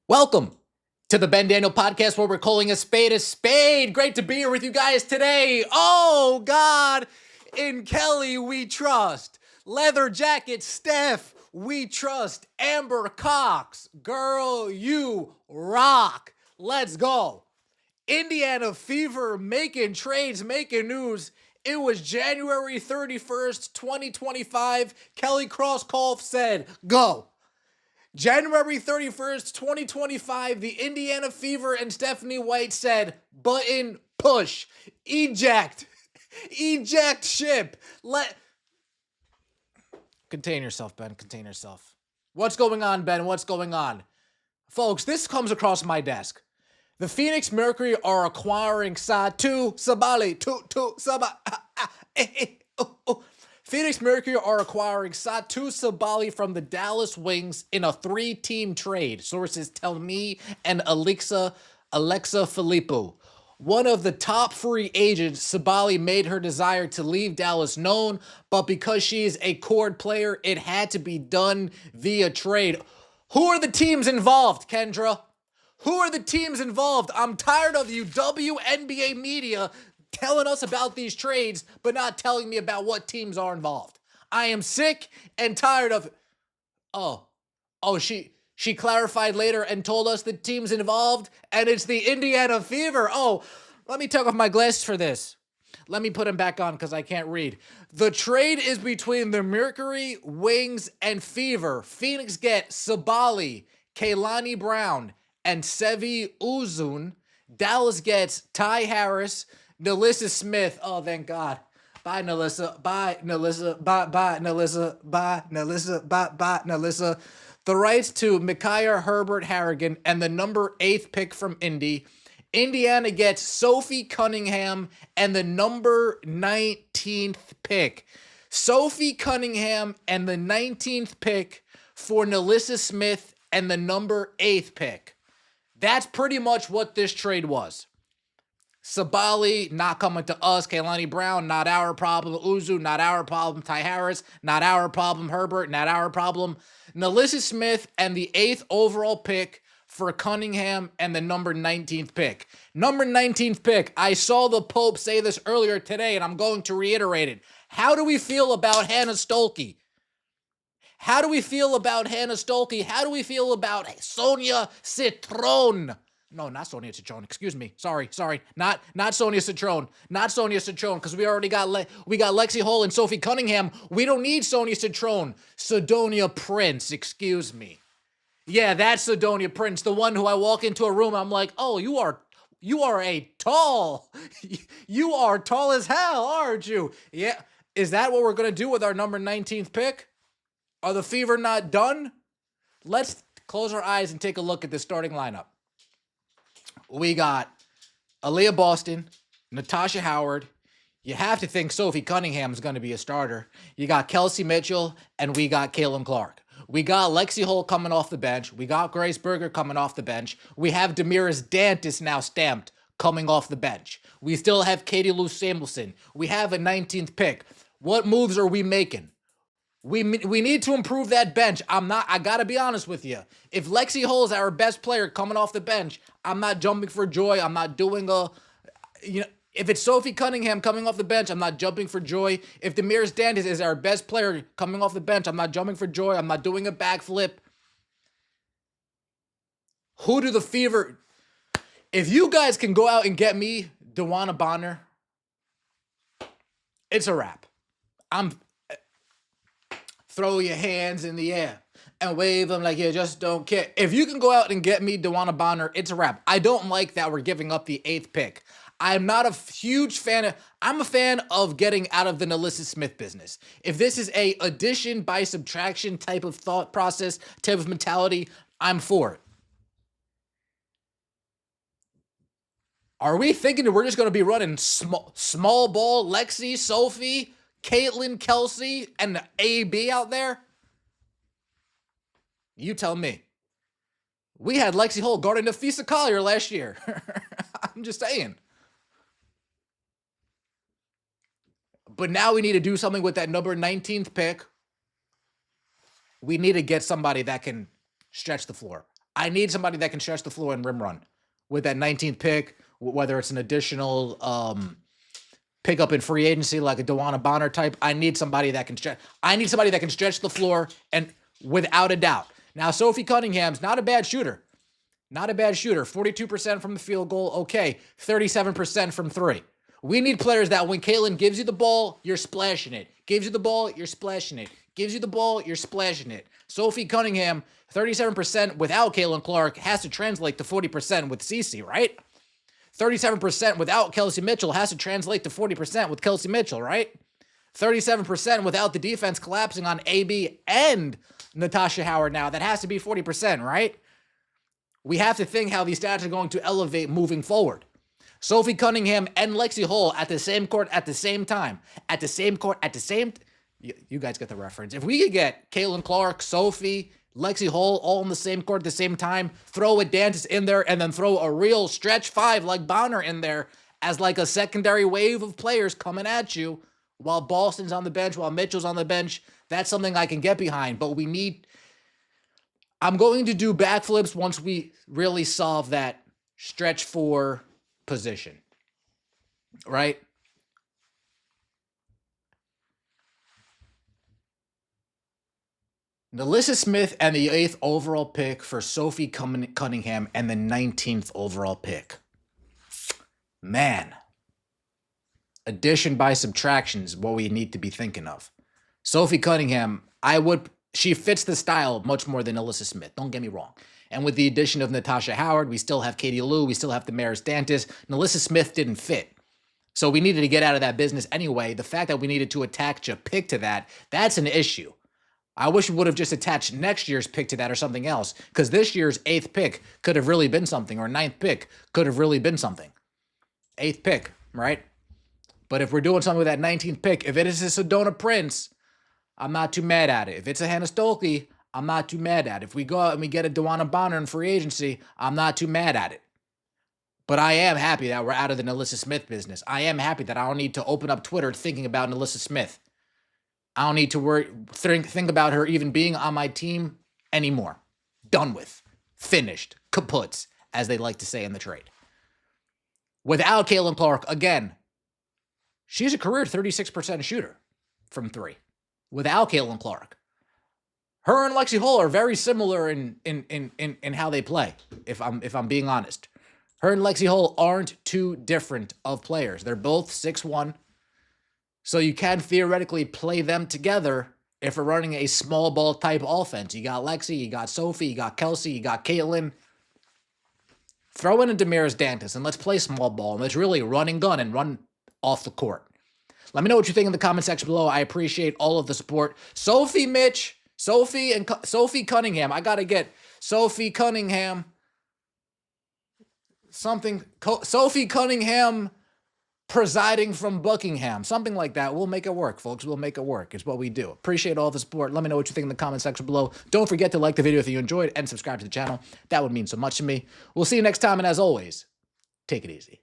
Welcome to the Ben Daniel podcast where we're calling a spade a spade. Great to be here with you guys today. Oh, God. In Kelly, we trust. Leather Jacket Steph, we trust. Amber Cox, girl, you rock. Let's go. Indiana Fever making trades, making news. It was January 31st, 2025. Kelly Krauskopf said, go. January 31st, 2025, the Indiana Fever and Stephanie White said, button push, eject, eject ship. Contain yourself, Ben, contain yourself. What's going on, Ben? What's going on? Folks, this comes across my desk. The Phoenix Mercury are acquiring Satu Sabali. Phoenix Mercury are acquiring Satu Sabali from the Dallas Wings in a 3-team trade. Sources tell me and Alexa Filippo. One of the top free agents, Sabali made her desire to leave Dallas known, but because she is a core player, it had to be done via trade. Who are the teams involved, Kendra? Who are the teams involved? I'm tired of you WNBA media telling us about these trades, but not telling me about what teams are involved. I am sick and tired of it. She clarified later and told us the teams involved, and it's the Indiana Fever. Oh, let me take off my glasses for this. Let me put them back on because I can't read. The trade is between the Mercury, Wings, and Fever. Phoenix get Sabali, Kaylani Brown, and Sevi Uzun. Dallas gets Ty Harris, NALYSSA Smith. Oh, thank God. Bye, NALYSSA. Bye, NALYSSA. Bye, NALYSSA. Bye, NALYSSA. Bye, NALYSSA. The rights to Micaiah Herbert Harrigan and the number 8th pick from Indy. Indiana gets Sophie Cunningham and the number 19th pick. Sophie Cunningham and the 19th pick for NALYSSA Smith and the number 8th pick. That's pretty much what this trade was. Sabali, not coming to us. Kaylani Brown, not our problem. Uzu, not our problem. Ty Harris, not our problem. Herbert, not our problem. NALYSSA Smith and the 8th overall pick for Cunningham and the number 19th pick. Number 19th pick, I saw the Pope say this earlier today, and I'm going to reiterate it. How do we feel about Hannah Stolke? How do we feel about Hannah Stolke? How do we feel about Sonia Citron? No, not Sonia Citron. Excuse me. Sorry. Not Sonia Citron. Not Sonia Citron, because we already got Lexi Hull and Sophie Cunningham. We don't need Sonia Citron. Sidonia Prince. Excuse me. Yeah, that's Sidonia Prince, the one who I walk into a room. I'm like, oh, you are tall as hell, aren't you? Yeah. Is that what we're gonna do with our number 19th pick? Are the Fever not done? Let's close our eyes and take a look at the starting lineup. We got Aaliyah Boston, Natasha Howard. You have to think Sophie Cunningham is going to be a starter. You got Kelsey Mitchell, and we got Caitlin Clark. We got Lexi Hull coming off the bench. We got Grace Berger coming off the bench. We have Damiris Dantis now stamped coming off the bench. We still have Katie Lou Samuelson. We have a 19th pick. What moves are we making? We need to improve that bench. I gotta be honest with you. If Lexi Hull is our best player coming off the bench, I'm not jumping for joy. I'm not doing if it's Sophie Cunningham coming off the bench, I'm not jumping for joy. If Damiris Dantis is our best player coming off the bench, I'm not jumping for joy. I'm not doing a backflip. Who do the Fever... If you guys can go out and get me DeWanna Bonner, it's a wrap. Throw your hands in the air and wave them like you just don't care. If you can go out and get me DeWanna Bonner, it's a wrap. I don't like that we're giving up the 8th pick. I'm not a huge fan I'm a fan of getting out of the NALYSSA Smith business. If this is a addition by subtraction type of thought process, type of mentality, I'm for it. Are we thinking that we're just going to be running small ball, Lexi, Sophie, Caitlin, Kelsey, and AB out there? You tell me. We had Lexi Hull guarding Nafisa Collier last year. I'm just saying. But now we need to do something with that number 19th pick. We need to get somebody that can stretch the floor. I need somebody that can stretch the floor and rim run with that 19th pick, whether it's an additional pickup in free agency like a DeWanna Bonner type. I need somebody that can stretch. I need somebody that can stretch the floor, and without a doubt. Now, Sophie Cunningham's not a bad shooter. Not a bad shooter. 42% from the field goal. Okay. 37% from three. We need players that when Caitlin gives you the ball, you're splashing it. Gives you the ball, you're splashing it. Gives you the ball, you're splashing it. Sophie Cunningham, 37% without Caitlin Clark has to translate to 40% with Cece, right? 37% without Kelsey Mitchell has to translate to 40% with Kelsey Mitchell, right? 37% without the defense collapsing on AB and Natasha Howard now. That has to be 40%, right? We have to think how these stats are going to elevate moving forward. Sophie Cunningham and Lexi Hull at the same court at the same time. At the same court at the same... You guys get the reference. If we could get Caitlin Clark, Sophie, Lexi Hull all in the same court at the same time, throw a Dantas in there, and then throw a real stretch five like Bonner in there as like a secondary wave of players coming at you while Boston's on the bench, while Mitchell's on the bench, that's something I can get behind. But we need... I'm going to do backflips once we really solve that stretch four position, right? NALYSSA Smith and the 8th overall pick for Sophie Cunningham and the 19th overall pick. Man. Addition by subtraction is what we need to be thinking of. Sophie Cunningham, she fits the style much more than NALYSSA Smith. Don't get me wrong. And with the addition of Natasha Howard, we still have Katie Lou, we still have Damaris Dantas. NALYSSA Smith didn't fit. So we needed to get out of that business anyway. The fact that we needed to attach a pick to that, that's an issue. I wish we would have just attached next year's pick to that or something else, because this year's 8th pick could have really been something, or 9th pick could have really been something. 8th pick, right? But if we're doing something with that 19th pick, if it is a Sedona Prince, I'm not too mad at it. If it's a Hannah Stolke, I'm not too mad at it. If we go out and we get a DeWanna Bonner in free agency, I'm not too mad at it. But I am happy that we're out of the NALYSSA Smith business. I am happy that I don't need to open up Twitter thinking about NALYSSA Smith. I don't need to think about her even being on my team anymore. Done with. Finished. Kaputs, as they like to say in the trade. Without Caitlin Clark, again, she's a career 36% shooter from three. Without Caitlin Clark. Her and Lexi Hull are very similar in how they play, if I'm being honest. Her and Lexi Hull aren't too different of players. They're both 6'1". So you can theoretically play them together if we're running a small ball type offense. You got Lexi, you got Sophie, you got Kelsey, you got Caitlin. Throw in a Damaris Dantas and let's play small ball. And let's really run and gun and run off the court. Let me know what you think in the comment section below. I appreciate all of the support. Sophie Cunningham. I got to get Sophie Cunningham. Sophie Cunningham presiding from Buckingham. Something like that. We'll make it work, folks. We'll make it work. It's what we do. Appreciate all the support. Let me know what you think in the comment section below. Don't forget to like the video if you enjoyed and subscribe to the channel. That would mean so much to me. We'll see you next time, and as always, take it easy.